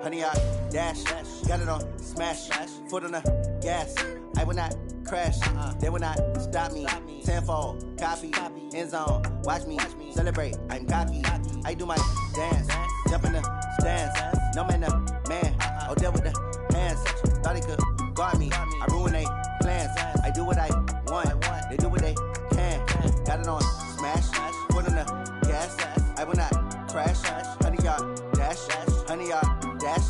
honey yard, dash, got it on, smash, foot on the gas. I will not crash, they will not stop me. Tenfold, copy, end zone, watch me celebrate. I'm cocky, I do my dance, jump in the stands. No man, the man, oh, deal with the hands. Thought he could guard me, I ruin they plans. I do what I want, they do what they can. Got it on, smash, foot on the gas. I will not crash, honey yard, dash, honey yard, dash,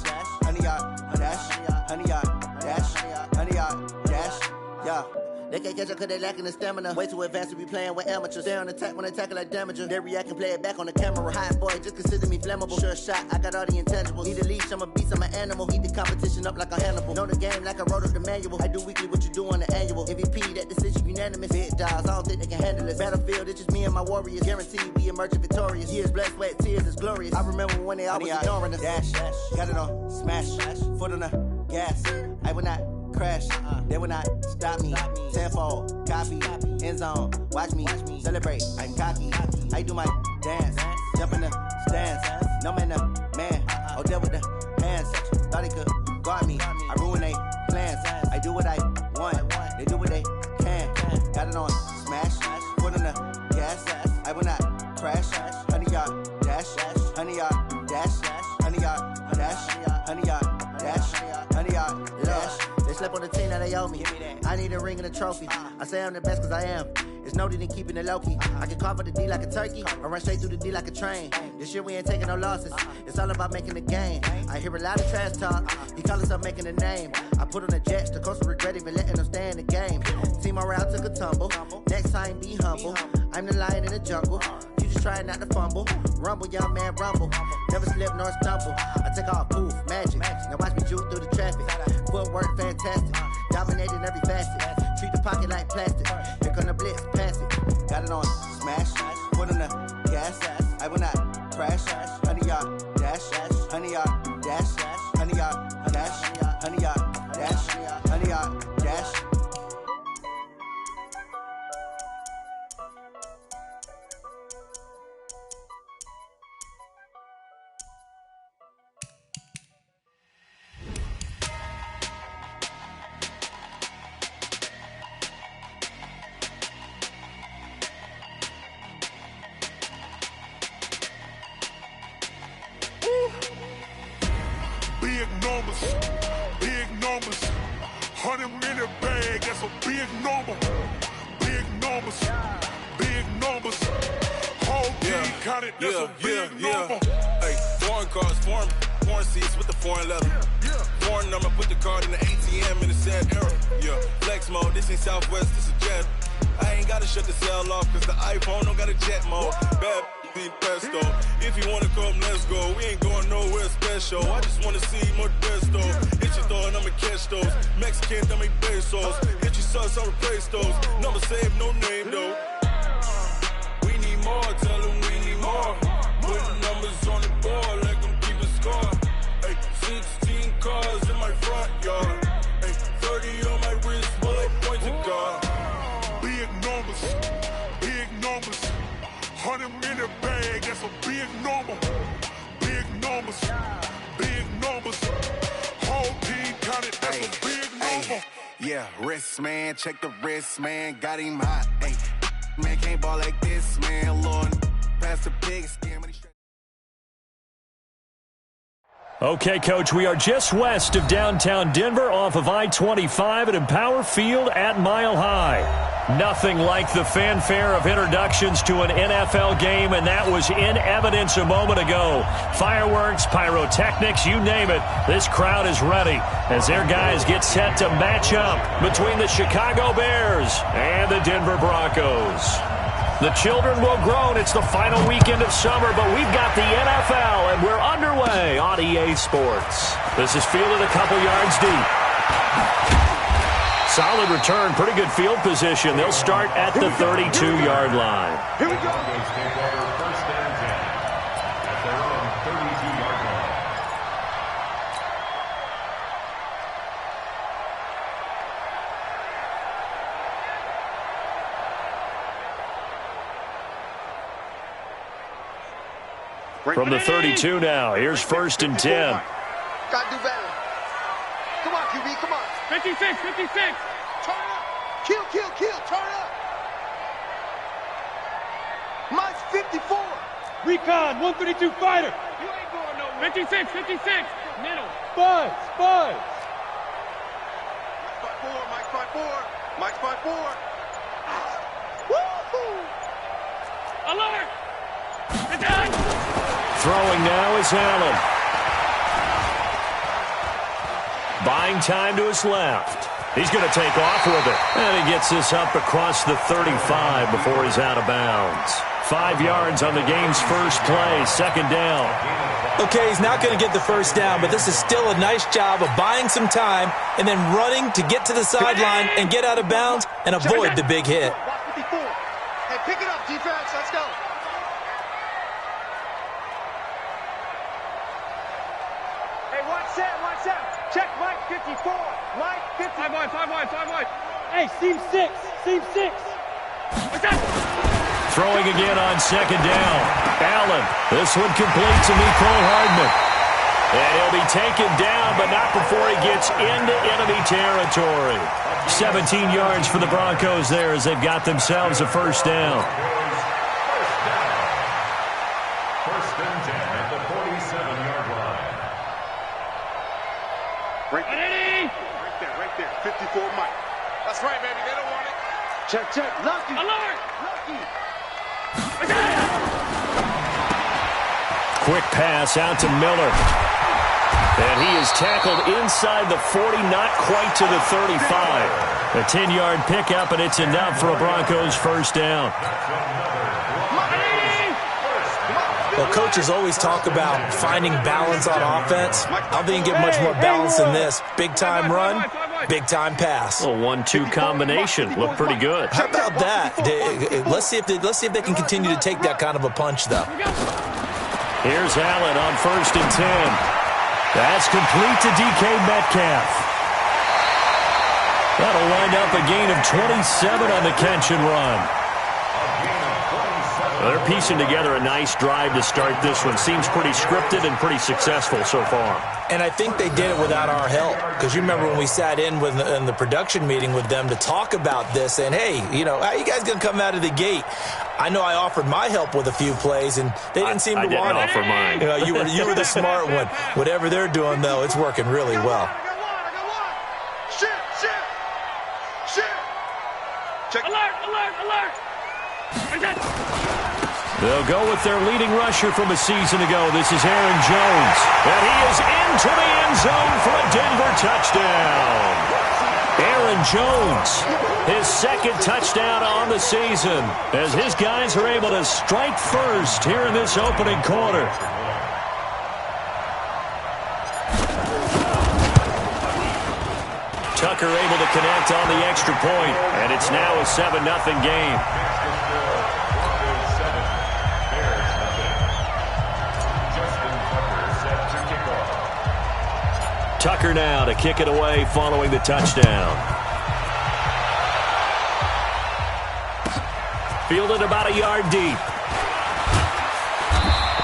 honey yard, dash, honey yard, dash, honey yard, dash, yeah. They can't catch up cause they lacking the stamina. Way too advanced to be playing with amateurs. They on attack when they tackle like damager. They react and play it back on the camera. Hot boy, just consider me flammable. Sure shot, I got all the intangibles. Need a leash, I'm a beast, I'm an animal. Heat the competition up like a Hannibal. Know the game like I wrote up the manual. I do weekly what you do on the annual. MVP, that decision unanimous. Big dogs, I don't think they can handle it. Battlefield, it's just me and my warriors. Guaranteed we emerging victorious. Years, blood, sweat, tears, it's glorious. I remember when they always ignoring us. Dash, got it on, smash, foot on the gas. I will not crash, they will not stop me. Tenfold, copy, end zone, watch me celebrate. I'm cocky, I do my dance, jump in the stands. No man, the man, oh, deal with the hands. Thought he could guard me, I ruin they plans. I do what I want, they do what they can. Got it on, smash, foot on the gas. I will not crash, honey yard, dash, honey yard, dash, honey yard, dash, honey yard, dash, honey yard, dash. They slept on the team that they owe me. I need a ring and a trophy. I say I'm the best cause I am. It's no need in keeping it low key. I can carve up the D like a turkey. I run straight through the D like a train. This year we ain't taking no losses. It's all about making the game. I hear a lot of trash talk. He call himself making a name. I put on the Jets. The coach will regret even letting them stay in the game. Team around took a tumble. Next time be humble. I'm the lion in the jungle. You just trying not to fumble. Rumble, young man, rumble. Never slip nor stumble. I take off, poof, magic. Now watch me juke through the traffic. Footwork fantastic. Dominating every facet. Treat the pocket like plastic. Here come the blitz, pass it. Got it on, smash. Foot on the gas. I will not crash. Honey yard, dash. Honey yard, dash. Honey yard, dash. Honey yard, dash. Honey yard, dash. Big numbers, 100 minute bag, that's a big number. Big numbers, whole team counted, that's a big number. Hey, foreign cars, foreign seats with the foreign leather. Foreign number, put the card in the ATM in the sad era. Yeah, flex mode, this ain't Southwest, this a jet. I ain't gotta shut the cell off, cause the iPhone don't got a jet mode. Bad pesto. If you wanna come, let's go. We ain't going nowhere special. I just wanna see more pesto. Hit your thought, I'ma catch those. Mexican, I'ma pesos. Hit your sus, I'll replace those. Number saved, no name though. We need more, tell them we need more. Putting numbers on the board like I'm keeping score. Hey, 16 cars in my front yard. Hey, 30 on my wrist, while I point to God. Big numbers, 100 minute bag, that's a big number. Big numbers, whole team counted, that's a big number. Yeah, wrist man, check the wrist man, got him hot. Ay, man can't ball like this, man. Lord, pass the pig skin. Okay, Coach, we are just west of downtown Denver off of I-25 at Empower Field at Mile High. Nothing like the fanfare of introductions to an NFL game, and that was in evidence a moment ago. Fireworks, pyrotechnics, you name it. This crowd is ready as their guys get set to match up between the Chicago Bears and the Denver Broncos. The children will groan. It's the final weekend of summer, but we've got the NFL, and we're underway on EA Sports. This is fielded a couple yards deep. Solid return, pretty good field position. They'll start at the 32-yard line. Here we go. From the 32 now, here's 1st and 10. Gotta do better. Come on, QB, come on. 56, 56. Turn up. Kill, kill, kill. Turn up. Mine's 54. Recon, 132 fighter. You ain't going nowhere. 56, 56. Middle. Buzz. Mike's by four. Mike's by four. Woo-hoo. Alert. It's done. Throwing now is Allen. Buying time to his left. He's going to take off with it. And he gets this up across the 35 before he's out of bounds. 5 yards on the game's first play, second down. Okay, he's not going to get the first down, but this is still a nice job of buying some time and then running to get to the sideline and get out of bounds and avoid the big hit. Hey, pick it up, defense. Let's go. Hey, watch that. Check Mike 54. Mike 50. 5 wide. Hey, seam 6. What's that? Throwing again on second down. Allen. This one complete to Mecole Hardman. And he'll be taken down, but not before he gets into enemy territory. 17 yards for the Broncos there as they've got themselves a first down. First and 10 at the 47-yard line. Right there. 54 Mike. That's right, baby. They don't want it. Check. Lucky. Alert. Lucky. Quick pass out to Miller. And he is tackled inside the 40, not quite to the 35. A 10-yard pickup, and it's enough for a Broncos first down. Well, coaches always talk about finding balance on offense. I don't think you get much more balance than this. Big-time run, big-time pass. A 1-2 combination. Looked pretty good. How about that? Let's see if they can continue to take that kind of a punch, though. Here's Allen on first and 10. That's complete to DK Metcalf. That'll wind up a gain of 27 on the catch and run. Well, they're piecing together a nice drive to start this one. Seems pretty scripted and pretty successful so far. And I think they did it without our help. Because you remember when we sat in the production meeting with them to talk about this, saying, hey, how you guys going to come out of the gate? I know I offered my help with a few plays, and they didn't seem to want it. I didn't offer mine. You were the smart one. Whatever they're doing, though, it's working really well. Shit. Check. Alert. They'll go with their leading rusher from a season ago. This is Aaron Jones. And he is into the end zone for a Denver touchdown. Aaron Jones, his second touchdown on the season, as his guys are able to strike first here in this opening quarter. Tucker able to connect on the extra point, and it's now a 7-0 game. Tucker now to kick it away following the touchdown. Fielded about a yard deep.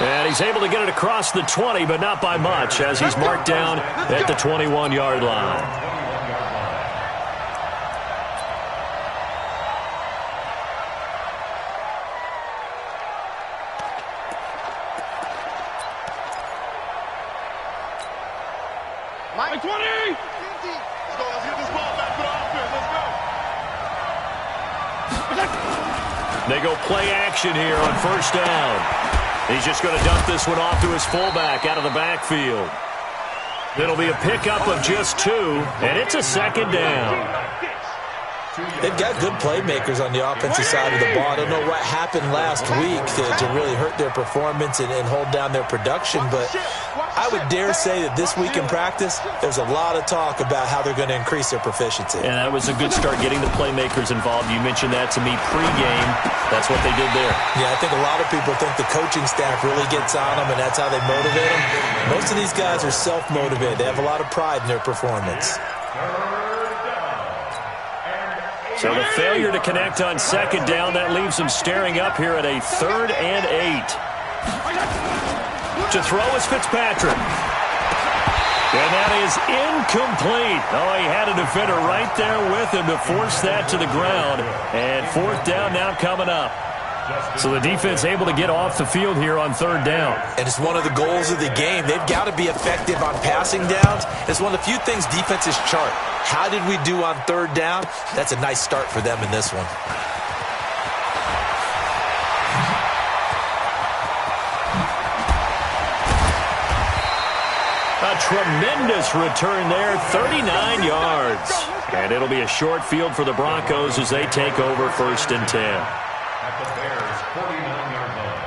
And he's able to get it across the 20, but not by much, as he's marked down at the 21-yard line. Mike 20! Let's go. Let's get this ball back for the offense. Let's go. They go play action here on first down. He's just going to dump this one off to his fullback out of the backfield. It'll be a pickup of just 2, and it's a second down. They've got good playmakers on the offensive side of the ball. I don't know what happened last week to really hurt their performance and hold down their production, but I would dare say that this week in practice, there's a lot of talk about how they're going to increase their proficiency. And that was a good start getting the playmakers involved. You mentioned that to me pregame. That's what they did there. Yeah, I think a lot of people think the coaching staff really gets on them, and that's how they motivate them. Most of these guys are self-motivated. They have a lot of pride in their performance. So the failure to connect on second down, that leaves them staring up here at a 3rd and 8. To throw is Fitzpatrick. And that is incomplete. Oh, he had a defender right there with him to force that to the ground. And fourth down now coming up. So the defense able to get off the field here on third down. And it's one of the goals of the game. They've got to be effective on passing downs. It's one of the few things defenses chart. How did we do on third down? That's a nice start for them in this one. A tremendous return there, 39 yards. And it'll be a short field for the Broncos as they take over 1st and 10. At the Bears' 49-yard line.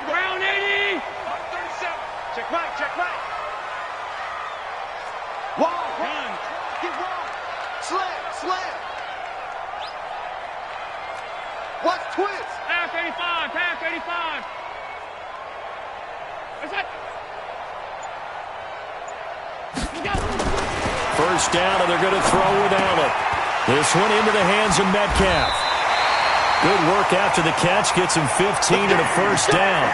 Ground 80. 137. Check right, check right. Wall, run. Get wall. Slam, slam. Watch twist. Half 85, half 85. What's that? First down, and they're going to throw with Allen. This one into the hands of Metcalf. Good work after the catch. Gets him 15 and a first down.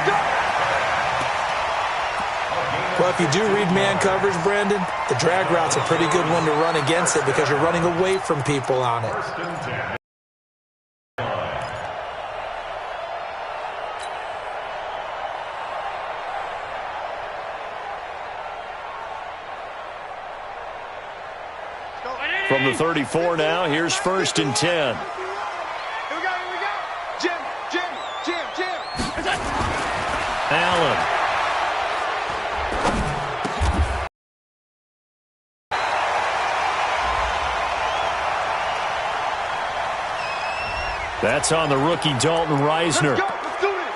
Well, if you do read man coverage, Brandon, the drag route's a pretty good one to run against it because you're running away from people on it. 1st and 10. From the 34 now, here's 1st and 10. Here we go, here we go. Jim, Jim, Jim, Jim. Allen. That's on the rookie Dalton Reisner. Let's go, let's do this.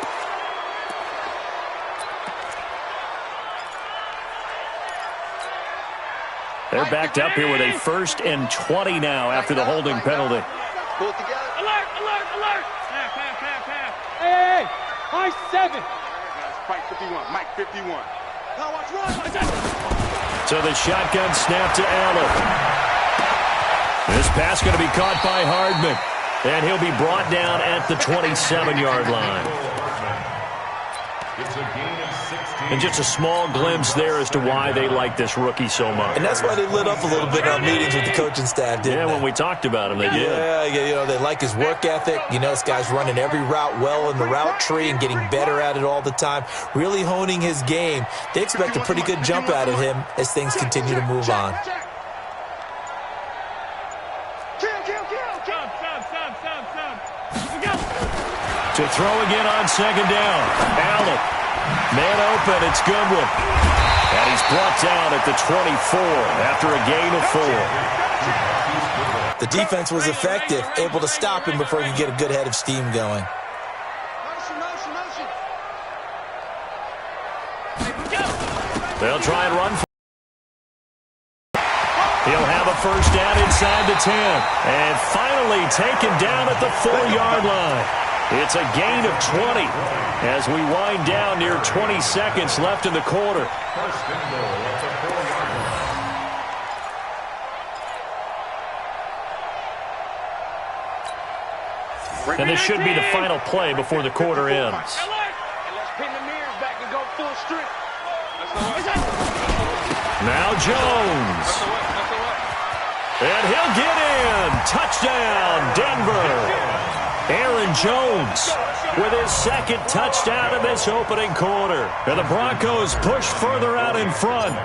They're backed up here with a 1st and 20 now after the holding penalty. Pull it together. Alert, alert, alert. Half, half, half, half. Hey, hey, high 7. Mike 51, Mike 51. Now watch run. So the shotgun snap to Allen. This pass going to be caught by Hardman. And he'll be brought down at the 27-yard line. It's a gain of 16. And just a small glimpse there as to why they like this rookie so much. And that's why they lit up a little bit in our meetings with the coaching staff, didn't they? When we talked about him, they did. Yeah, you know, they like his work ethic. You know, this guy's running every route well in the route tree and getting better at it all the time, really honing his game. They expect a pretty good jump out of him as things continue to move on. To throw again on 2nd down. Allen. Man open. It's Goodwin. And he's brought down at the 24 after a gain of 4. The defense was effective, able to stop him before he could get a good head of steam going. They'll try and run. He'll have a first down inside the 10. And finally taken down at the 4-yard line. It's a gain of 20 as we wind down near 20 seconds left in the quarter. 1st and goal at the 4-yard line. And this should be the final play before the quarter ends. Let's pin the mirrors back and go full strength. Now Jones. And he'll get in. Touchdown, Denver. Aaron Jones with his 2nd touchdown in this opening quarter. And the Broncos push further out in front.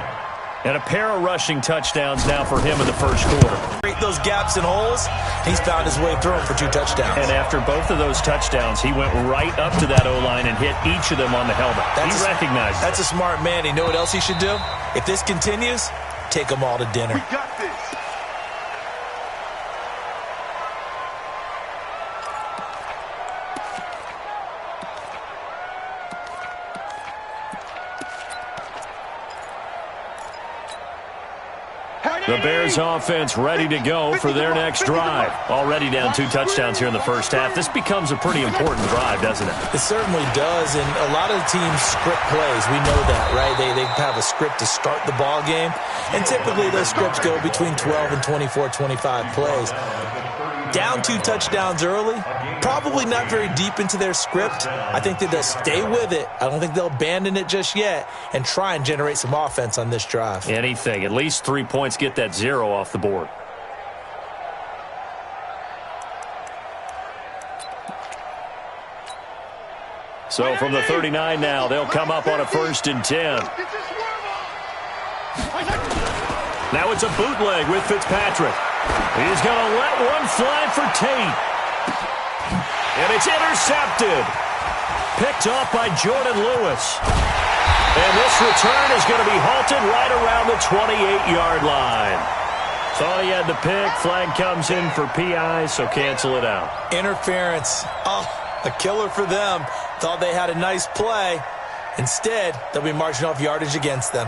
And a pair of rushing touchdowns now for him in the 1st quarter. Break those gaps and holes. He's found his way through them for 2 touchdowns. And after both of those touchdowns, he went right up to that O-line and hit each of them on the helmet. He recognized it. That's a smart man. You know what else he should do? If this continues, take them all to dinner. We got this. The Bears offense ready to go for their next drive. Already down 2 touchdowns here in the first half. This becomes a pretty important drive, doesn't it? It certainly does, and a lot of the teams script plays. We know that, right? They have a script to start the ball game, and typically those scripts go between 12 and 24, 25 plays. down 2 touchdowns early, probably not very deep into their script. I think that they'll stay with it. I don't think they'll abandon it just yet and try and generate some offense on this drive. Anything. At least 3 points, get that 0 off the board. So from the 39 now, they'll come up on a 1st and 10. Now it's a bootleg with Fitzpatrick. He's going to let one fly for Tate. And it's intercepted. Picked off by Jordan Lewis. And this return is going to be halted right around the 28-yard line. Thought he had the pick. Flag comes in for PI, so cancel it out. Interference. Oh, a killer for them. Thought they had a nice play. Instead, they'll be marching off yardage against them.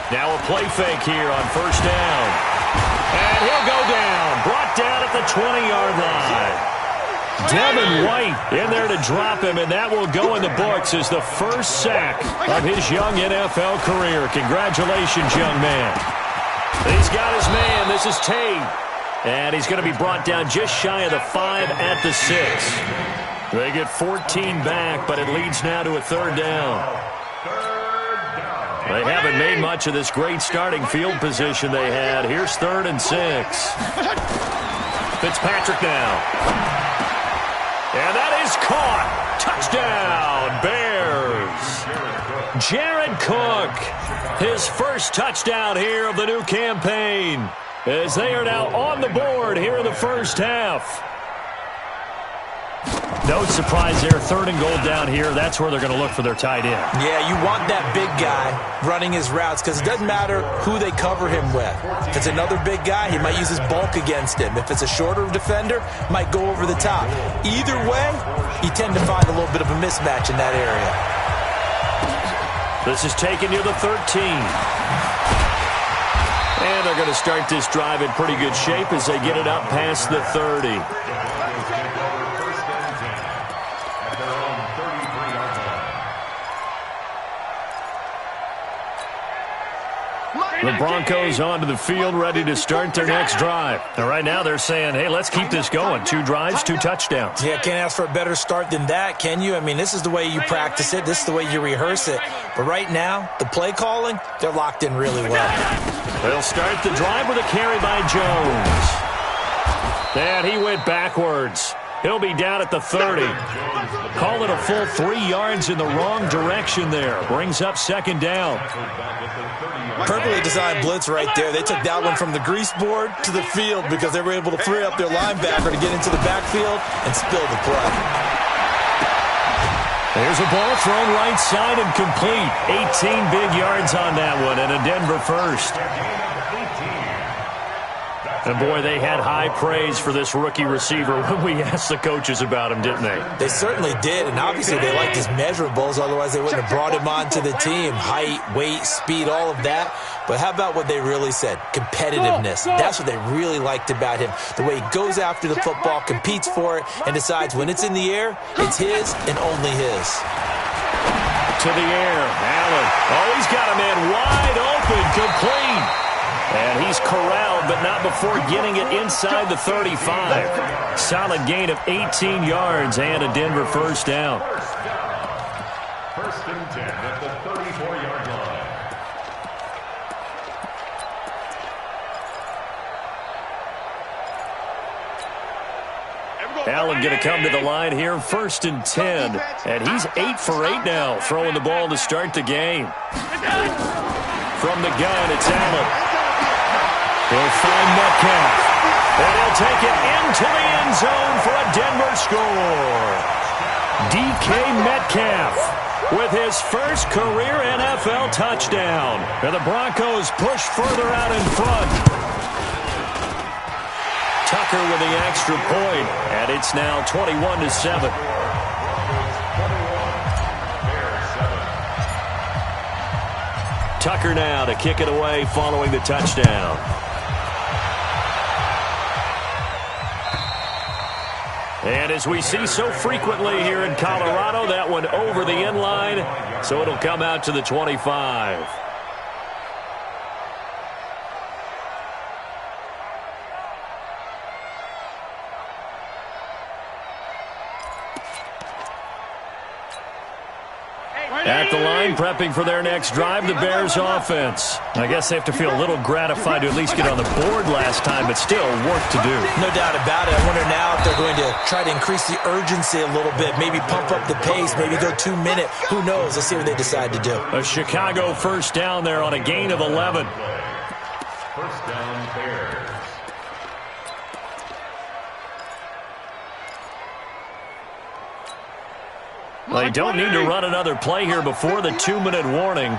Now a play fake here on 1st down. And he'll go down. Brought down at the 20-yard line. Devin White in there to drop him, and that will go in the books as the first sack of his young NFL career. Congratulations, young man. He's got his man. This is Tate. And he's going to be brought down just shy of the 5 at the 6. They get 14 back, but it leads now to a 3rd down. They haven't made much of this great starting field position they had. Here's 3rd and 6. Fitzpatrick now. And that is caught. Touchdown, Bears. Jared Cook, his first touchdown here of the new campaign, as they are now on the board here in the first half. No surprise there, 3rd and goal down here. That's where they're going to look for their tight end. Yeah, you want that big guy running his routes because it doesn't matter who they cover him with. If it's another big guy, he might use his bulk against him. If it's a shorter defender, might go over the top. Either way, you tend to find a little bit of a mismatch in that area. This is taken near the 13. And they're going to start this drive in pretty good shape as they get it up past the 30. The Broncos onto the field, ready to start their next drive. And right now they're saying, hey, let's keep this going. 2 drives, 2 touchdowns. Yeah, can't ask for a better start than that, can you? I mean, this is the way you practice it. This is the way you rehearse it. But right now, the play calling, they're locked in really well. They'll start the drive with a carry by Jones. And he went backwards. He'll be down at the 30. Call it a full 3 yards in the wrong direction there. Brings up 2nd down. Perfectly designed blitz right there. They took that one from the grease board to the field because they were able to free up their linebacker to get into the backfield and spill the play. There's a ball thrown right side and complete. 18 big yards on that one and a Denver first. And, boy, they had high praise for this rookie receiver when we asked the coaches about him, didn't they? They certainly did, and obviously they liked his measurables. Otherwise, they wouldn't have brought him onto the team. Height, weight, speed, all of that. But how about what they really said? Competitiveness. That's what they really liked about him. The way he goes after the football, competes for it, and decides when it's in the air, it's his and only his. To the air, Allen. Oh, he's got a man wide open, complete. And he's corralled, but not before getting it inside the 35. Solid gain of 18 yards and a Denver first down. 1st and 10 at the 34-yard line. Allen going to come to the line here, 1st and 10. And he's 8 for 8 now, throwing the ball to start the game. From the gun, it's Allen. He'll find Metcalf. And he'll take it into the end zone for a Denver score. DK Metcalf with his first career NFL touchdown. And the Broncos push further out in front. Tucker with the extra point, and it's now 21-7. Tucker now to kick it away following the touchdown. And as we see so frequently here in Colorado, that one over the end line, so it'll come out to the 25. At the line, prepping for their next drive, the Bears offense. I guess they have to feel a little gratified to at least get on the board last time, but still work to do. No doubt about it. I wonder now if they're going to try to increase the urgency a little bit, maybe pump up the pace, maybe go 2 minute. Who knows? Let's see what they decide to do. A Chicago first down there on a gain of 11. First down, Bears. They don't need to run another play here before the 2-minute warning.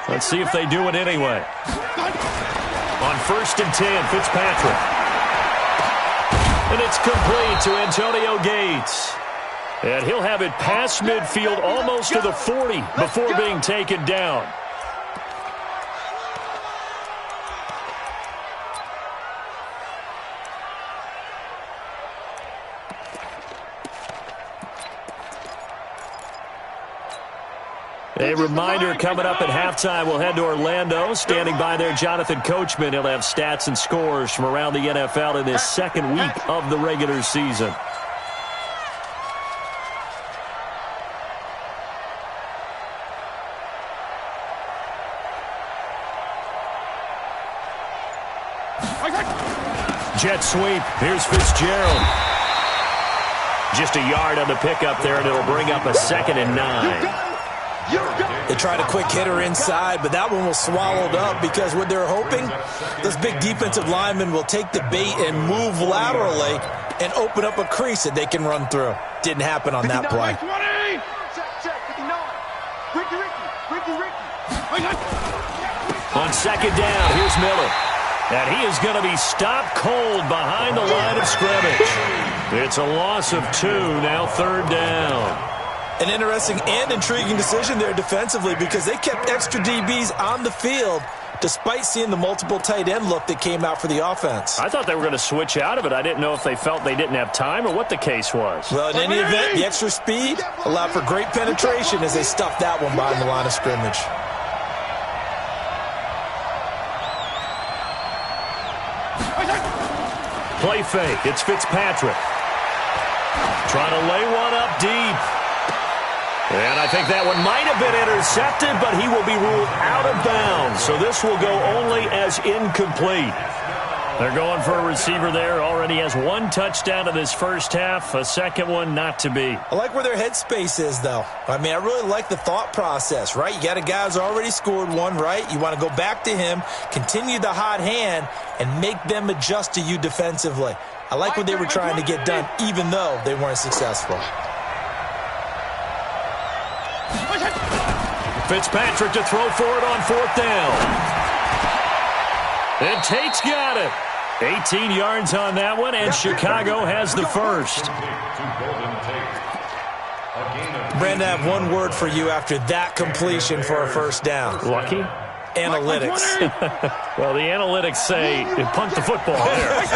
Let's see if they do it anyway. On 1st and 10, Fitzpatrick. And it's complete to Antonio Gates. And he'll have it past midfield almost to the 40 before being taken down. A reminder coming up at halftime, we'll head to Orlando. Standing by there, Jonathan Coachman. He'll have stats and scores from around the NFL in this second week of the regular season. Jet sweep. Here's Fitzgerald. Just a yard on the pickup there, and it'll bring up a 2nd and 9. They tried a quick hitter inside, but that one was swallowed up because what they're hoping, those big defensive linemen will take the bait and move laterally and open up a crease that they can run through. Didn't happen on that play. On 2nd down, here's Miller. And he is going to be stopped cold behind the line of scrimmage. It's a loss of 2, now 3rd down. An interesting and intriguing decision there defensively because they kept extra DBs on the field despite seeing the multiple tight end look that came out for the offense. I thought they were going to switch out of it. I didn't know if they felt they didn't have time or what the case was. Well, in any event, the extra speed allowed for great penetration as they stuffed that one behind the line of scrimmage. Play fake. It's Fitzpatrick. Trying to lay one up deep. And I think that one might have been intercepted, but he will be ruled out of bounds. So this will go only as incomplete. They're going for a receiver there. Already has 1 touchdown in this first half. A second one not to be. I like where their headspace is, though. I mean, I really like the thought process, right? You got a guy who's already scored one, right? You want to go back to him, continue the hot hand, and make them adjust to you defensively. I like what they were trying to get done, even though they weren't successful. Fitzpatrick to throw for it on 4th down. And Tate's got it. 18 yards on that one, and Chicago has the first. Brandon, I have one word for you after that completion for a first down. Lucky? Analytics. Well, the analytics say punt the football there.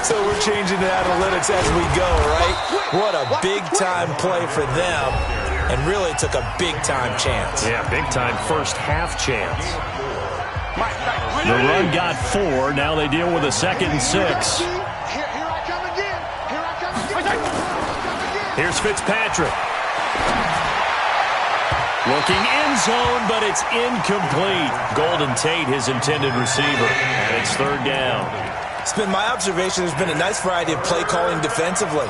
So we're changing to analytics as we go, right? What a big-time play for them. And really took a big-time chance. Yeah, big-time first-half chance. The run got 4. Now they deal with a 2nd and 6. Here's Fitzpatrick. Looking end zone, but it's incomplete. Golden Tate, his intended receiver. And it's 3rd down. It's been my observation there's been a nice variety of play calling defensively.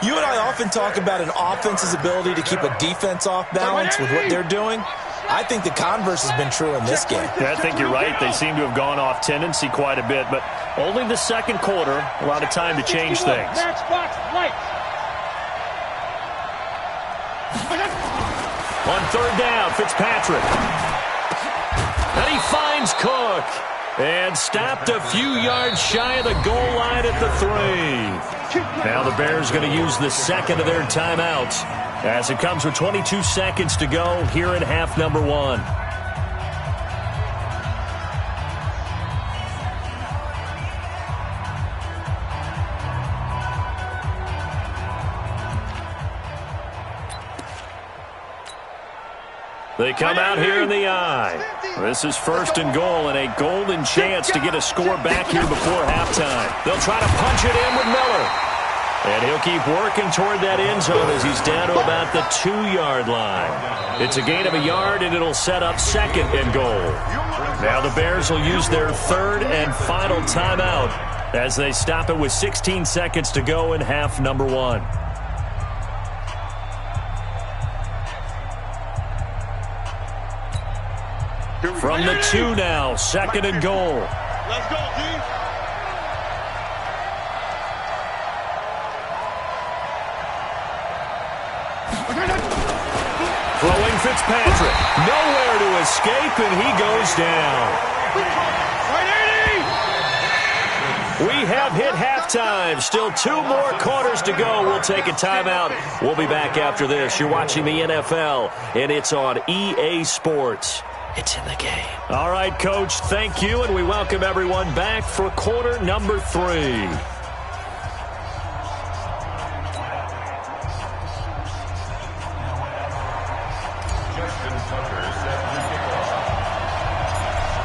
You and I often talk about an offense's ability to keep a defense off balance with what they're doing. I think the converse has been true in this game. Yeah, I think you're right. They seem to have gone off tendency quite a bit, but only the 2nd quarter, a lot of time to change things. On 3rd down, Fitzpatrick. And he finds Cook. And stopped a few yards shy of the goal line at the 3. Now the Bears going to use the 2nd of their timeouts as it comes with 22 seconds to go here in half number 1. They come out here in the eye. This is 1st and goal and a golden chance to get a score back here before halftime. They'll try to punch it in with Miller. And he'll keep working toward that end zone as he's down to about the 2-yard line. It's a gain of a yard, and it'll set up 2nd and goal. Now the Bears will use their 3rd and final timeout as they stop it with 16 seconds to go in half number 1. From the 2 now, 2nd and goal. Let's go, team. Throwing Fitzpatrick. Nowhere to escape, and he goes down. We have hit halftime. Still 2 more quarters to go. We'll take a timeout. We'll be back after this. You're watching the NFL, and it's on EA Sports. It's in the game. All right, Coach, thank you, and we welcome everyone back for quarter number 3.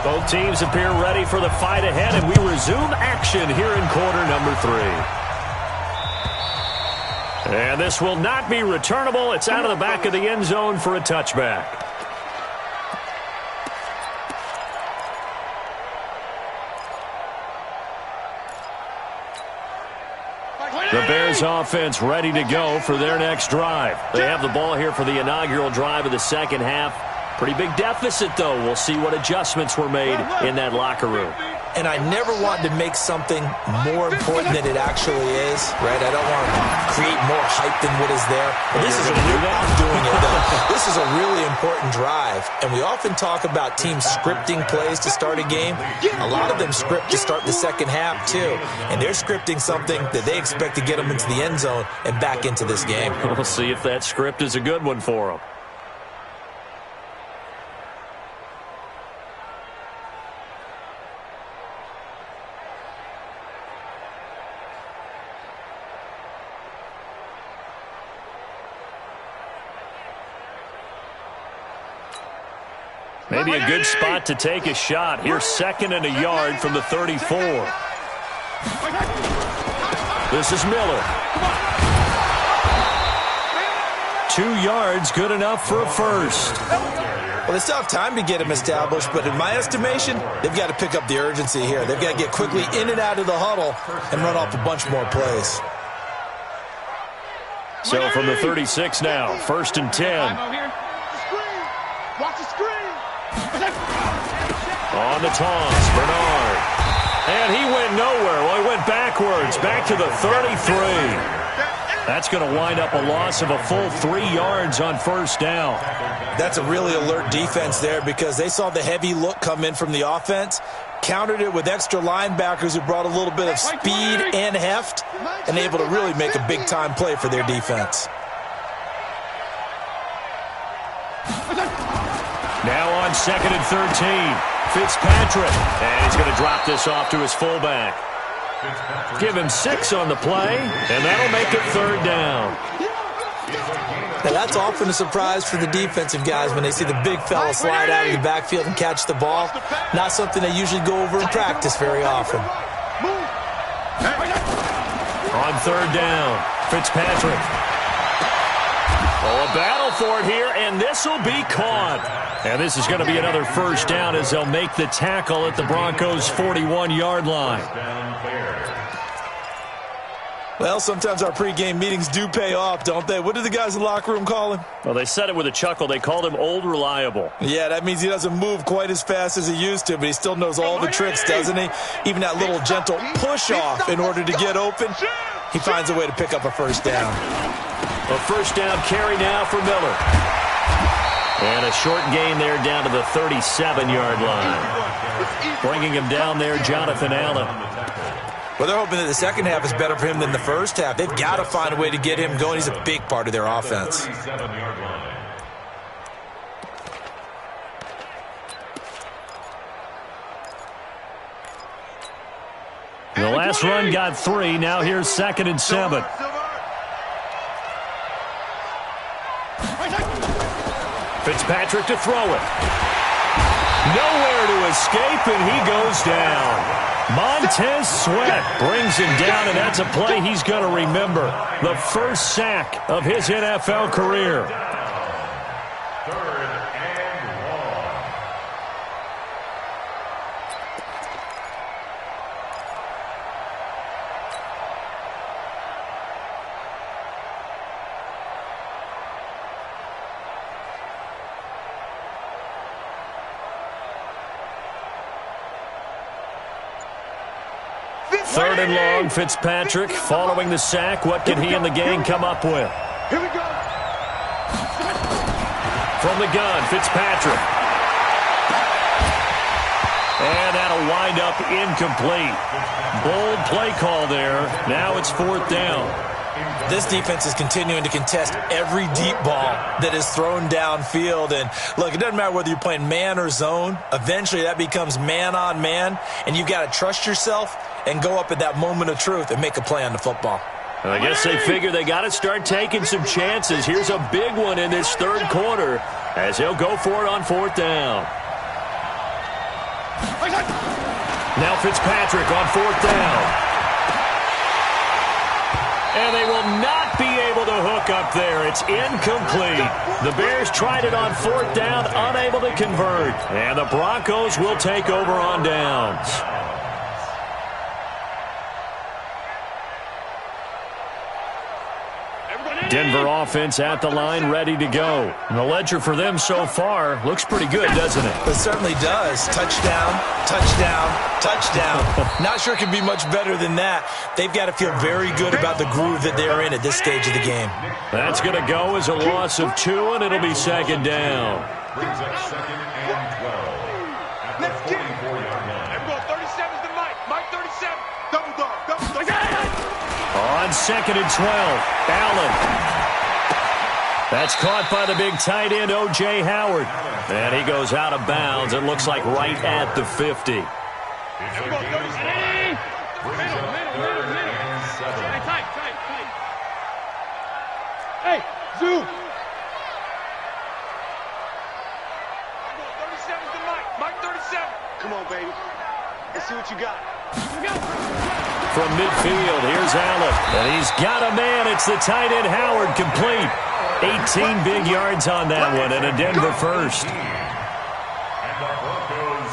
Both teams appear ready for the fight ahead, and we resume action here in quarter number 3. And this will not be returnable. It's out of the back of the end zone for a touchback. The Bears offense ready to go for their next drive. They have the ball here for the inaugural drive of the second half. Pretty big deficit, though. We'll see what adjustments were made in that locker room. And I never want to make something more important than it actually is, right? I don't want to create more hype than what is there. But this is I'm doing it, though. This is a really important drive. And we often talk about teams scripting plays to start a game. A lot of them script to start the second half, too. And they're scripting something that they expect to get them into the end zone and back into this game. We'll see if that script is a good one for them. Maybe a good spot to take a shot. Here's 2nd and a yard from the 34. This is Miller. 2 yards, good enough for a first. Well, they still have time to get him established, but in my estimation, they've got to pick up the urgency here. They've got to get quickly in and out of the huddle and run off a bunch more plays. So from the 36 now, 1st and 10. Watch the screen. On the toss, Bernard. And he went nowhere. Well, he went backwards, back to the 33. That's going to wind up a loss of a full 3 yards on 1st down. That's a really alert defense there because they saw the heavy look come in from the offense, countered it with extra linebackers who brought a little bit of speed and heft, and able to really make a big-time play for their defense. Now on 2nd and 13, Fitzpatrick. And he's going to drop this off to his fullback. Give him 6 on the play, and that'll make it 3rd down. Now that's often a surprise for the defensive guys when they see the big fella slide out of the backfield and catch the ball. Not something they usually go over in practice very often. On 3rd down, Fitzpatrick. Oh, a battle for it here, and this will be caught. And this is going to be another 1st down as they'll make the tackle at the Broncos' 41-yard line. Well, sometimes our pregame meetings do pay off, don't they? What do the guys in the locker room call him? Well, they said it with a chuckle. They called him Old Reliable. Yeah, that means he doesn't move quite as fast as he used to, but he still knows all the tricks, doesn't he? Even that little gentle push-off in order to get open. He finds a way to pick up a 1st down. A 1st down carry now for Miller. And a short gain there down to the 37-yard line. Bringing him down there, Jonathan Allen. Well, they're hoping that the second half is better for him than the first half. They've got to find a way to get him going. He's a big part of their offense. The last run got 3. Now here's 2nd and 7. Fitzpatrick to throw it. Nowhere to escape, and he goes down. Montez Sweat brings him down, and that's a play he's going to remember. The first sack of his NFL career. Third and long, Fitzpatrick following the sack. What can he and the gang come up with? Here we go. From the gun, Fitzpatrick. And that'll wind up incomplete. Bold play call there. Now it's fourth down. This defense is continuing to contest every deep ball that is thrown downfield. And, look, it doesn't matter whether you're playing man or zone. Eventually that becomes man-on-man, and you've got to trust yourself and go up at that moment of truth and make a play on the football. I guess they figure they got to start taking some chances. Here's a big one in this third quarter as he'll go for it on fourth down. Now Fitzpatrick on fourth down. And they will not be able to hook up there. It's incomplete. The Bears tried it on fourth down, unable to convert. And the Broncos will take over on downs. Denver offense at the line, ready to go. And the ledger for them so far looks pretty good, doesn't it? It certainly does. Touchdown, touchdown, touchdown. Not sure it could be much better than that. They've got to feel very good about the groove that they're in at this stage of the game. That's going to go as a loss of 2, and it'll be second down. Brings up second and 12 at the 44-yard line. Everyone, 37's the Mike. Mike 37. Double dog, double dog. On second and 12, Allen. That's caught by the big tight end, O.J. Howard. And he goes out of bounds. It looks like right at the 50. Hey, Zoo. 37's the Mike. Mike 37. Come on, baby. Let's see what you got. From midfield, here's Allen. And he's got a man. It's the tight end, Howard, complete. 18 big yards on that one, and a Denver first.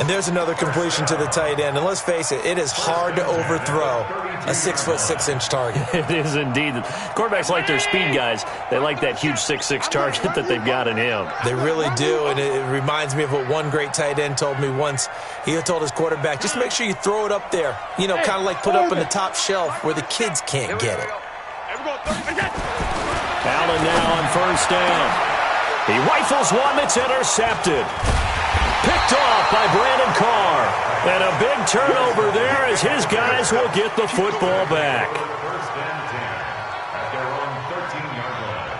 And there's another completion to the tight end. And let's face it, it is hard to overthrow a 6'6" target. It is indeed. Quarterbacks like their speed guys. They like that huge 6'6" target that they've got in him. They really do, and it reminds me of what one great tight end told me once. He told his quarterback, just make sure you throw it up there. You know, kind of like put up on the top shelf where the kids can't get it. Allen now on first down. He rifles one that's intercepted. Picked off by Brandon Carr. And a big turnover there as his guys will get the football back. First and 10 at their own 13-yard line.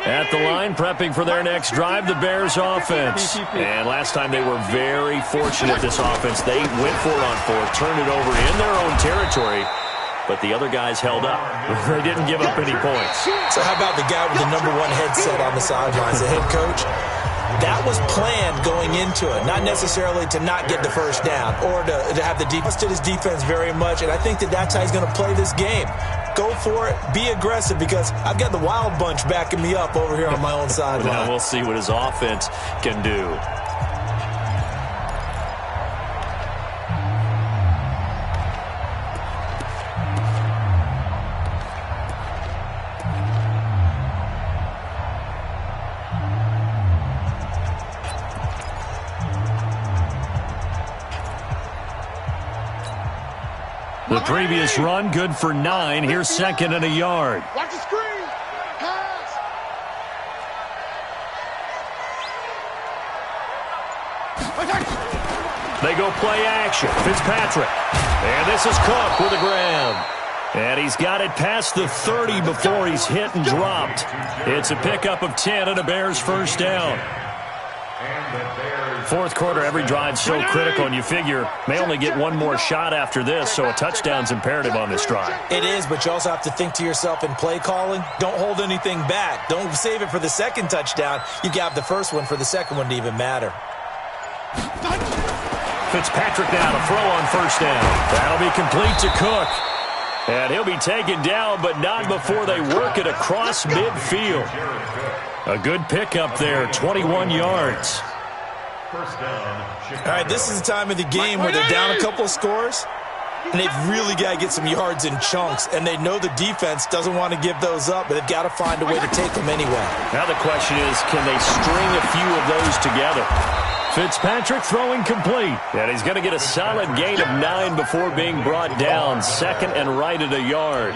At the line, prepping for their next drive, the Bears offense. And last time they were very fortunate, this offense. They went for it on fourth, turned it over in their own territory, but the other guys held up. They didn't give up any points. So how about the guy with the #1 headset on the sidelines, the head coach? That was planned going into it, not necessarily to not get the first down or to have the defense. Trusted his defense very much, and I think that's how he's going to play this game. Go for it, be aggressive, because I've got the wild bunch backing me up over here on my own sideline. Now we'll see what his offense can do. The previous run, good for 9. Here's second and a yard. Watch the screen. Pass. They go play action. Fitzpatrick. And this is Cook with a grab. And he's got it past the 30 before he's hit and dropped. It's a pickup of 10 and a Bears first down. Fourth quarter, every drive's so critical, and you figure may only get one more shot after this, so a touchdown's imperative on this drive. It is, but you also have to think to yourself in play calling, don't hold anything back. Don't save it for the second touchdown. You got the first one for the second one to even matter. Fitzpatrick now to throw on first down. That'll be complete to Cook. And he'll be taken down, but not before they work it across midfield. A good pickup there, 21 yards. All right, this is the time of the game where they're down a couple of scores, and they've really got to get some yards in chunks, and they know the defense doesn't want to give those up, but they've got to find a way to take them anyway. Now the question is, can they string a few of those together? Fitzpatrick throwing complete, and he's going to get a solid gain of 9 before being brought down, second and right at a yard.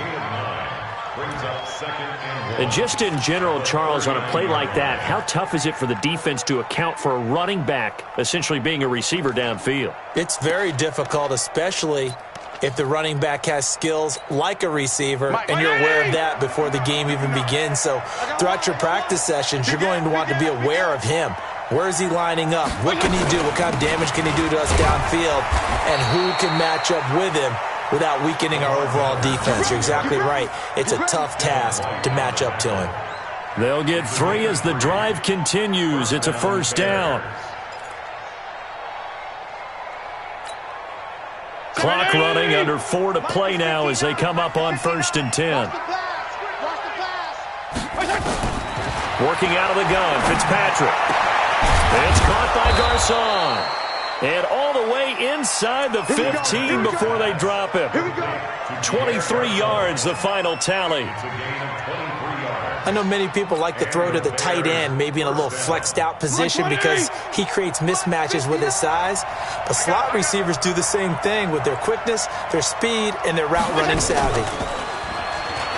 And just in general, Charles, on a play like that, how tough is it for the defense to account for a running back essentially being a receiver downfield? It's very difficult, especially if the running back has skills like a receiver, and you're aware of that before the game even begins. So throughout your practice sessions, you're going to want to be aware of him. Where is he lining up? What can he do? What kind of damage can he do to us downfield? And who can match up with him without weakening our overall defense? You're exactly right. It's a tough task to match up to him. They'll get 3 as the drive continues. It's a first down. Clock running, under 4 to play now as they come up on 1st and 10. Working out of the gun, Fitzpatrick. It's caught by Garcon. And all the way inside the 15 before they drop him. 23 yards, the final tally. I know many people like to throw to the tight end, maybe in a little flexed out position because he creates mismatches with his size. But slot receivers do the same thing with their quickness, their speed, and their route running savvy.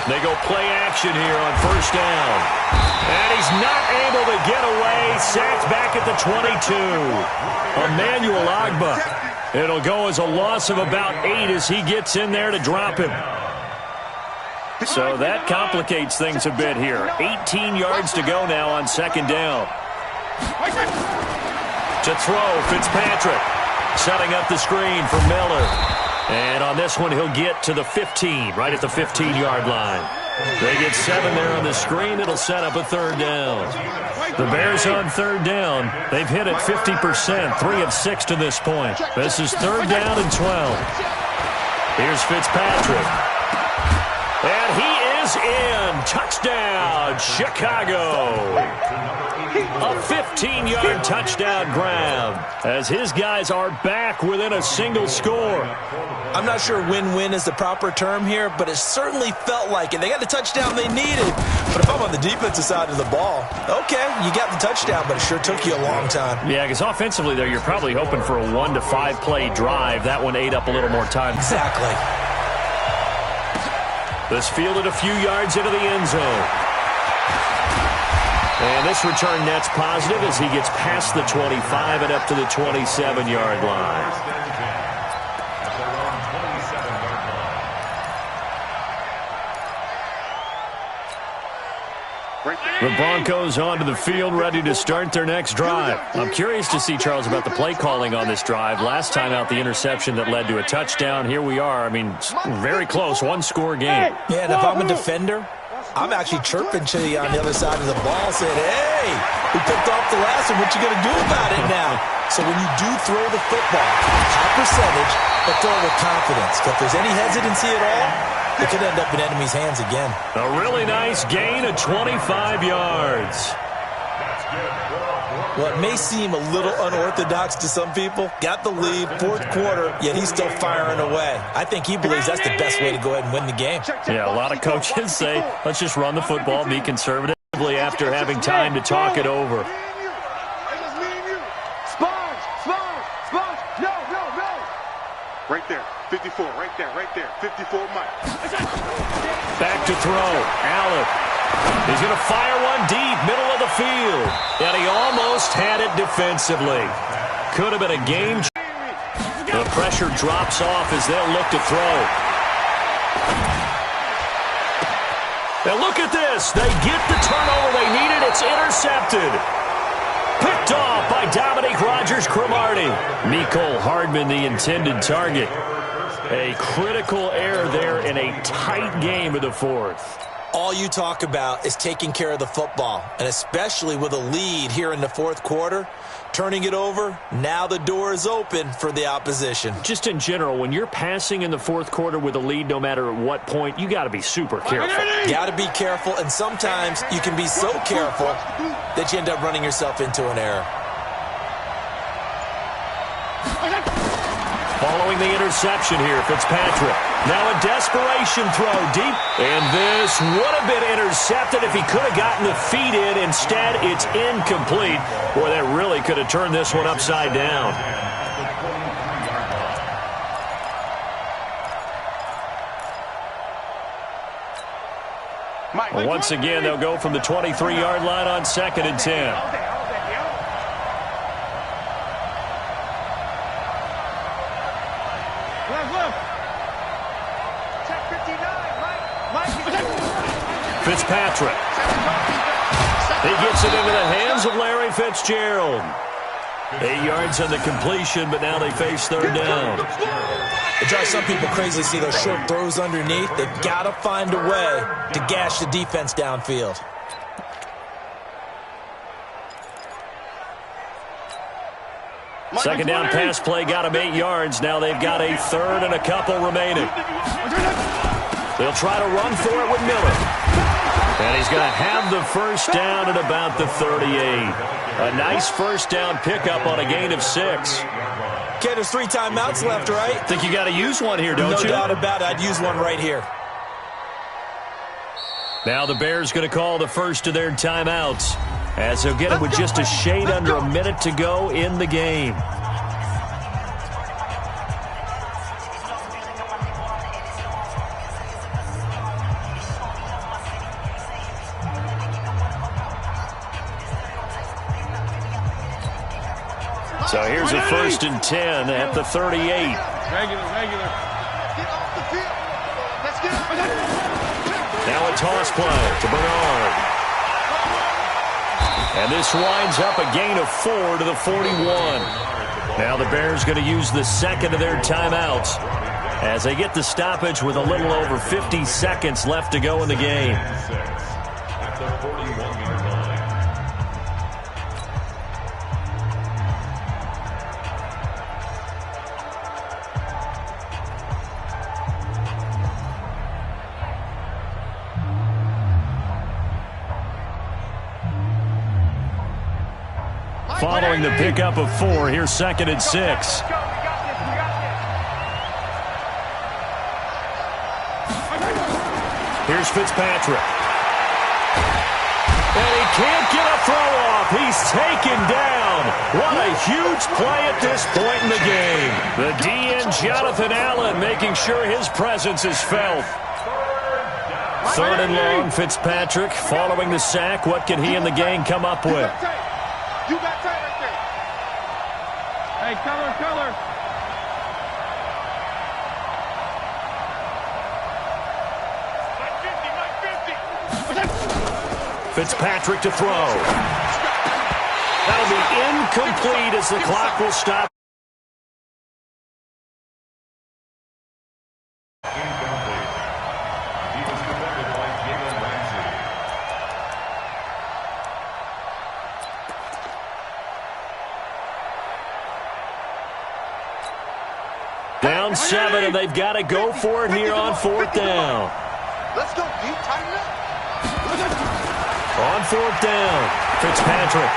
They go play action here on first down. And he's not able to get away. Sacked back at the 22. Emmanuel Agba. It'll go as a loss of about 8 as he gets in there to drop him. So that complicates things a bit here. 18 yards to go now on second down. To throw, Fitzpatrick. Setting up the screen for Miller. And on this one, he'll get to the 15, right at the 15-yard line. They get 7 there on the screen. It'll set up a third down. The Bears on third down. They've hit it 50%, 3 of 6 to this point. This is third down and 12. Here's Fitzpatrick. And he is in. Touchdown, Chicago. A 15-yard touchdown grab as his guys are back within a single score. I'm not sure win-win is the proper term here, but it certainly felt like it. They got the touchdown they needed, but if I'm on the defensive side of the ball, okay, you got the touchdown, but it sure took you a long time. Yeah, because offensively there, you're probably hoping for a 1 to 5 play drive. That one ate up a little more time. Exactly. This fielded a few yards into the end zone. And this return net's positive as he gets past the 25 and up to the 27-yard line. The Broncos onto the field, ready to start their next drive. I'm curious to see, Charles, about the play calling on this drive. Last time out, the interception that led to a touchdown. Here we are. I mean, very close, one-score game. Yeah, and if I'm a defender, I'm actually chirping to you on the other side of the ball, saying, hey, we picked off the last one. What you going to do about it now? So when you do throw the football, high percentage, but throw it with confidence. If there's any hesitancy at all, it could end up in enemy's hands again. A really nice gain of 25 yards. Well, it may seem a little unorthodox to some people. Got the lead, fourth quarter, yet he's still firing away. I think he believes that's the best way to go ahead and win the game. Yeah, a lot of coaches say, let's just run the football, be conservatively after having time to talk it over. Right there, 54, right there, 54 Mike. Back to throw, Allen. He's going to fire one deep, middle of the field. And he almost had it defensively. Could have been a game. The pressure drops off as they'll look to throw. And look at this. They get the turnover they needed. It's intercepted. Picked off by by Dominique Rodgers-Cromartie. Mecole Hardman, the intended target. A critical error there in a tight game of the fourth. All you talk about is taking care of the football, and especially with a lead here in the fourth quarter, turning it over, now the door is open for the opposition. Just in general, when you're passing in the fourth quarter with a lead, no matter at what point, you got to be super careful. Got to be careful, and sometimes you can be so careful that you end up running yourself into an error. Following the interception here, Fitzpatrick. Now a desperation throw deep. And this would have been intercepted if he could have gotten the feet in. Instead, it's incomplete. Boy, that really could have turned this one upside down. Once again, they'll go from the 23-yard line on 2nd and 10. Fitzpatrick. He gets it into the hands of Larry Fitzgerald. 8 yards on the completion, but now they face 3rd down. It drives some people crazy to see those short throws underneath. They've got to find a way to gash the defense downfield. Second down pass play got him 8 yards. Now they've got a 3rd and a couple remaining. They'll try to run for it with Miller. And he's going to have the first down at about the 38. A nice first down pickup on a gain of 6. Okay, there's 3 timeouts left, right? Think you got to use one here, don't you? No doubt about it. I'd use one right here. Now the Bears going to call the first of their timeouts, as they'll get it with just a shade under a minute to go in the game. So here's a 1st and 10 at the 38. Regular. Get off the field. Let's get it. Now a toss play to Bernard. And this winds up a gain of 4 to the 41. Now the Bears going to use the second of their timeouts as they get the stoppage with a little over 50 seconds left to go in the game. At the 41-yard line. Following the pickup of 4, here's 2nd and 6. Here's Fitzpatrick. And he can't get a throw off. He's taken down. What a huge play at this point in the game. The DN, Jonathan Allen, making sure his presence is felt. 3rd and long, Fitzpatrick following the sack. What can he and the gang come up with? You got time right there. Hey, color. Mike 50. Fitzpatrick to throw. That'll be incomplete as the clock will stop. Incomplete. He was defended by Jalen Ramsey. Down 7, and they've got to go for it here on 4th down. Let's go deep, tighten up. On 4th down, Fitzpatrick.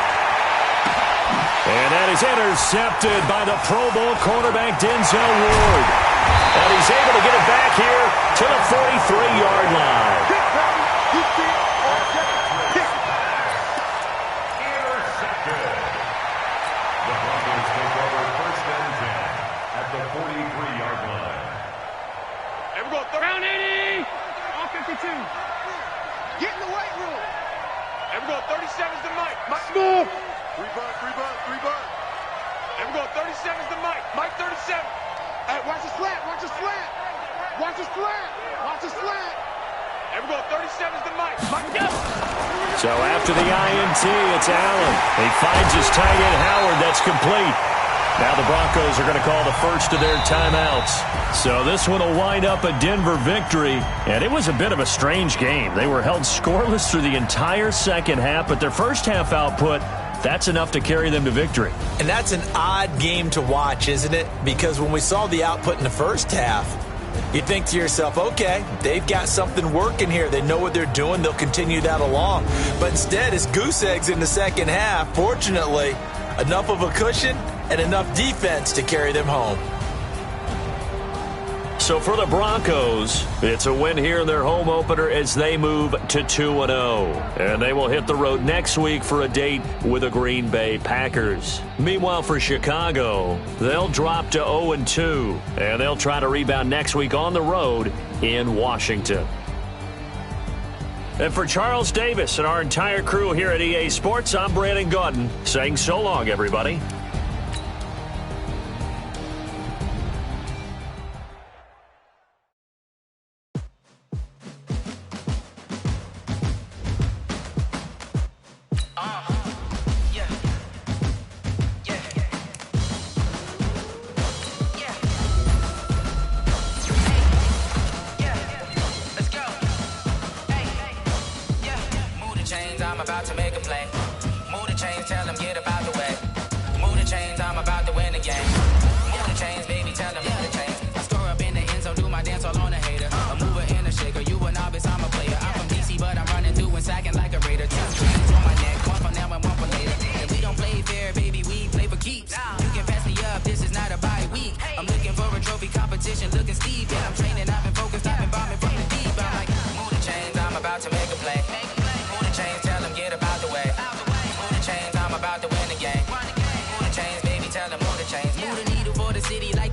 And that is intercepted by the Pro Bowl cornerback Denzel Ward. And he's able to get it back here to the 43-yard line. Intercepted. The Broncos take over 1st and 10 at the 43-yard line. And we're going round 80. On 52. Get in the weight room. And we're going 37's to Mike. Mike, move. 3 bud. And we're going 37's to Mike. Mike 37. Hey, watch the slant. And we're Everyone 37's the mic. So after the INT, it's Allen. He finds his tight end Howard. That's complete. Now the Broncos are going to call the first of their timeouts. So this one will wind up a Denver victory. And it was a bit of a strange game. They were held scoreless through the entire second half, but their first half output, that's enough to carry them to victory. And that's an odd game to watch, isn't it? Because when we saw the output in the first half, you think to yourself, okay, they've got something working here. They know what they're doing. They'll continue that along. But instead, it's goose eggs in the second half. Fortunately, enough of a cushion and enough defense to carry them home. So for the Broncos, it's a win here in their home opener as they move to 2-0. And they will hit the road next week for a date with the Green Bay Packers. Meanwhile, for Chicago, they'll drop to 0-2. And they'll try to rebound next week on the road in Washington. And for Charles Davis and our entire crew here at EA Sports, I'm Brandon Gaudin saying so long, everybody.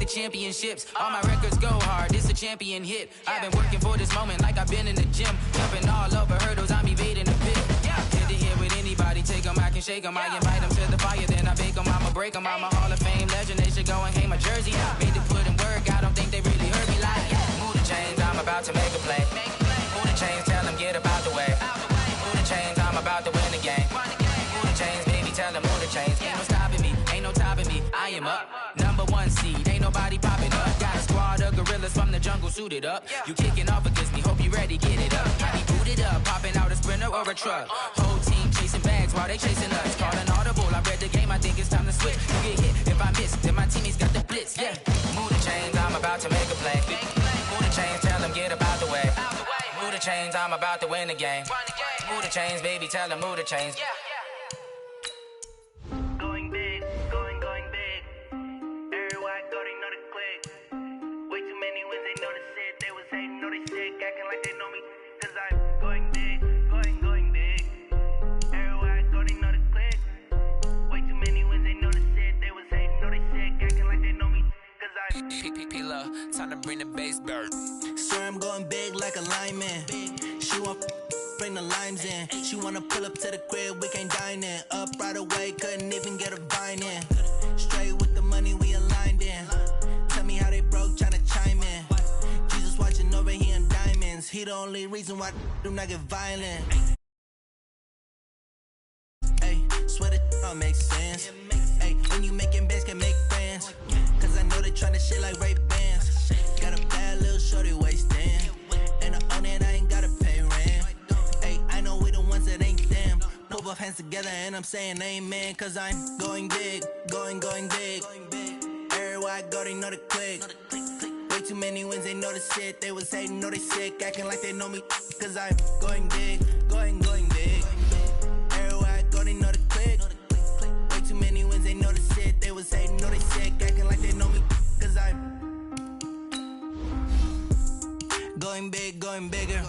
Championships, all my records go hard, this a champion hit. I've been working for this moment like I've been in the gym. Jumping all over hurdles, I'm evading the pit. Head to head with anybody, take them, I can shake them. I invite them to the fire, then I bake them, I'ma break them. I'm a Hall of Fame legend, they should go and hang my jersey. Made to put in work, I don't think they really heard me like, move the chains, I'm about to make a play. Move the chains, tell them get about the way. Move the chains, I'm about to win the game. Move the chains, baby, tell them move the chains. Ain't no stopping me, ain't no topping me, I am up. Number one seed, ain't nobody popping up. Got a squad of gorillas from the jungle suited up. You kicking off against me, hope you ready, get it up. I be booted up, popping out a Sprinter or a truck. Whole team chasing bags while they chasing us. Calling audible, I read the game, I think it's time to switch. You get hit, if I miss, then my teammates got the blitz, yeah. Move the chains, I'm about to make a play. Move the chains, tell them get about the way. Move the chains, I'm about to win the game. Move the chains, baby, tell them move the chains. Time to bring the bass back. Swear I'm going big like a lineman. She want bring the limes in. She wanna pull up to the crib, we can't dine in. Up right away, couldn't even get a vine in. Straight with the money we aligned in. Tell me how they broke, tryna chime in. Jesus watching over here in diamonds. He the only reason why do not get violent. Hey, swear that don't make sense. Hey, when you making bands can make friends. Cause I know they tryna shit like Ray Bans. Got a bad little shorty wasting. And I own it, I ain't gotta pay rent. Hey, I know we the ones that ain't them. Put both hands together and I'm saying amen. Cause I'm going big, going big. Everywhere I go, they know the click. Way too many wins, they know the shit. They was hating, know they sick, acting like they know me. Cause I'm going big, going big. Everywhere I go, they know the click. Way too many wins, they know the shit. They was hating, know they sick, acting like they know me. Cause I'm going big, going bigger.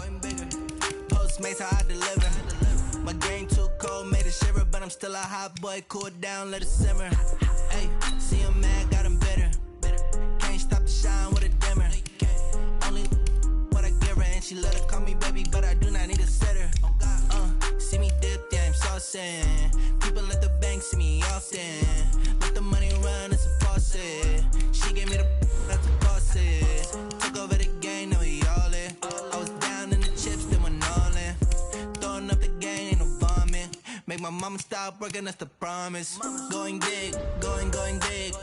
Postmates how I deliver. My game too cold, made it shiver, but I'm still a hot boy. Cool it down, let it simmer. Hey, see him mad, got him bitter. Can't stop the shine with a dimmer. Only what I give her, and she let her call me baby, but I do not need a sitter. See me dip, yeah, I'm saucing. People at the bank see me often. Let the money run, it's a faucet. She gave me the that's a faucet. Took over the game, now we all it. I was down in the chips, then when mama stop working, that's the promise. Going big, going big.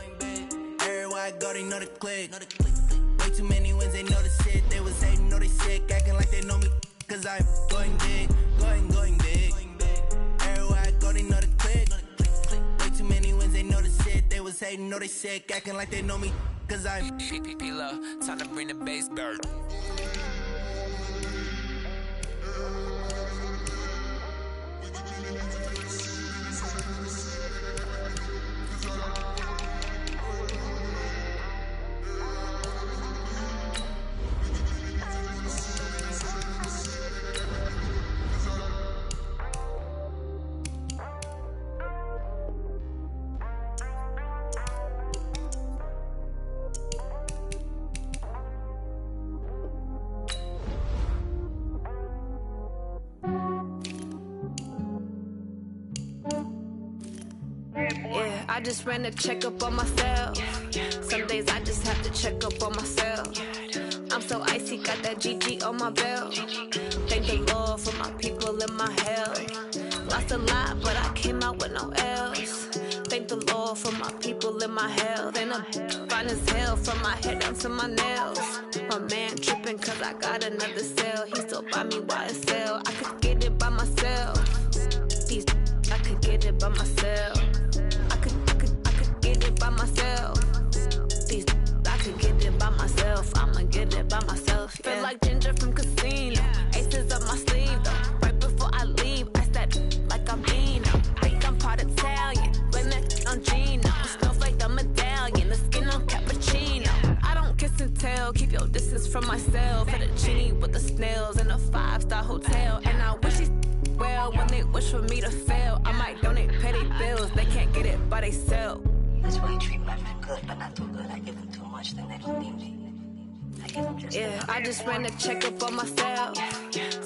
Everywhere I go, they know the click. Way too many wins, they know the shit. They was hating, know they sick, acting like they know me. Cause I'm going big, going big. Everywhere I go, they know the click. Way too many wins, they know the shit. They was hating, know they sick, acting like they know me. Cause I'm P-P-P-Love, time to bring the bass back. Yeah, I just ran a checkup on myself. Some days I just have to check up on myself. I'm so icy, got that GG on my belt. Thank the Lord for my people in my hell. Lost a lot, but I came out with no L's. Thank the Lord for my people in my hell. Then I'm fine as hell from my head down to my nails. My man tripping cause I got another cell. He still buy me YSL. I could get it by myself. These I could get it by myself. I could get it by myself. These I could get it by myself. I'ma get it by myself. Yeah. Feel like Ginger from Casino. Aces up my sleeve though. Right before I leave, I said like I'm Dino. Think I'm part Italian. Blame that on Gino. Smells like the medallion. The skin on cappuccino. I don't kiss and tell. Keep your distance from myself. Fettuccine with the snails in a 5-star hotel. And I wish these well when they wish for me to fail. I might donate petty bills. They can't get it by themselves. That's why you treat my friend good, but not too good. I give them too much, then they don't need me. Yeah, I just ran a checkup on myself.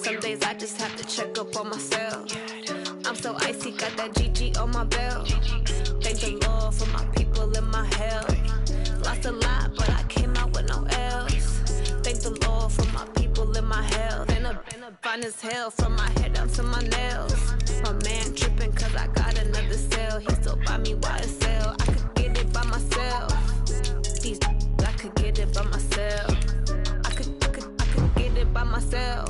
Some days I just have to check up on myself. I'm so icy, got that GG on my belt. Thank the Lord for my people in my hell. Lost a lot, but I came out with no L's. Thank the Lord for my people in my hell. Then I'm fine as hell from my head down to my nails. My man tripping cause I got another cell. He still buy me YSL. I could get it by myself. These I could get it by myself. I could get it by myself.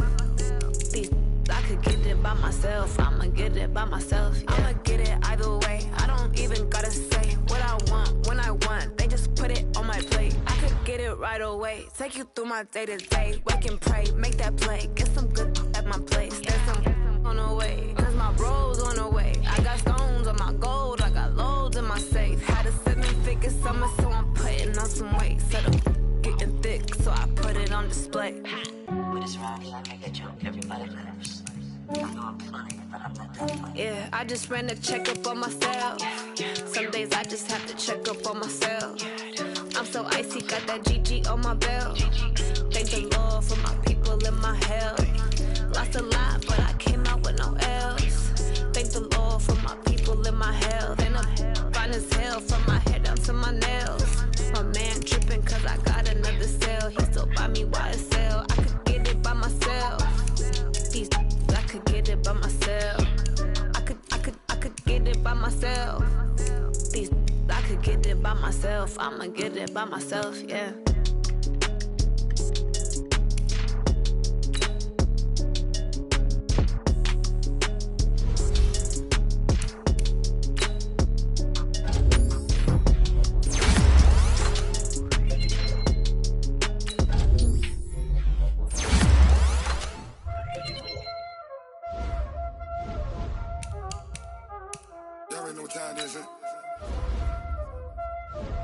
These I could get it by myself. I'ma get it by myself. Yeah. I'ma get it either way. I don't even gotta say what I want when I want. They just put it on my plate. I could get it right away. Take you through my day to day. Wake and pray, make that play. Get some good at my place. There's some on the way. Cause my bro's on the way. I got stones on my gold. I got loads in my safe. Had a 7-figure summer, so I'm putting on some weight. Set up getting thick, so I put it on display. With this round here, I make a joke. Everybody laughs. I know I'm funny, but I'm not that funny. Yeah, I just ran a checkup on myself. Some days I just have to check up on myself. I'm so icy, got that GG on my belt. Thank the Lord for my people in my hell. Lost a lot, but I came out with no L's. Thank the Lord for my people in my hell. Then I'm fine as hell from my head down to my nails. My man tripping cause I got another cell. He still buy me YSL. I could get it by myself. These I could get it by myself. I could get it by myself. These I could get it by myself. I'ma get it by myself, yeah.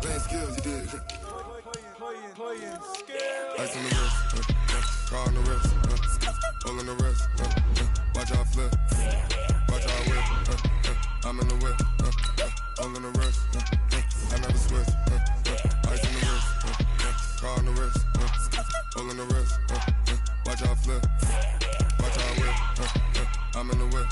Playing skills, you did. Playing skills. Ice on the wrist, car on the wrist, all on the wrist. Watch how I flip, watch how I whip. I'm in the whip, all on the wrist. I never switch. Ice on the wrist, car on the wrist, all on the wrist. Watch how I flip, watch how I whip. I'm in the whip,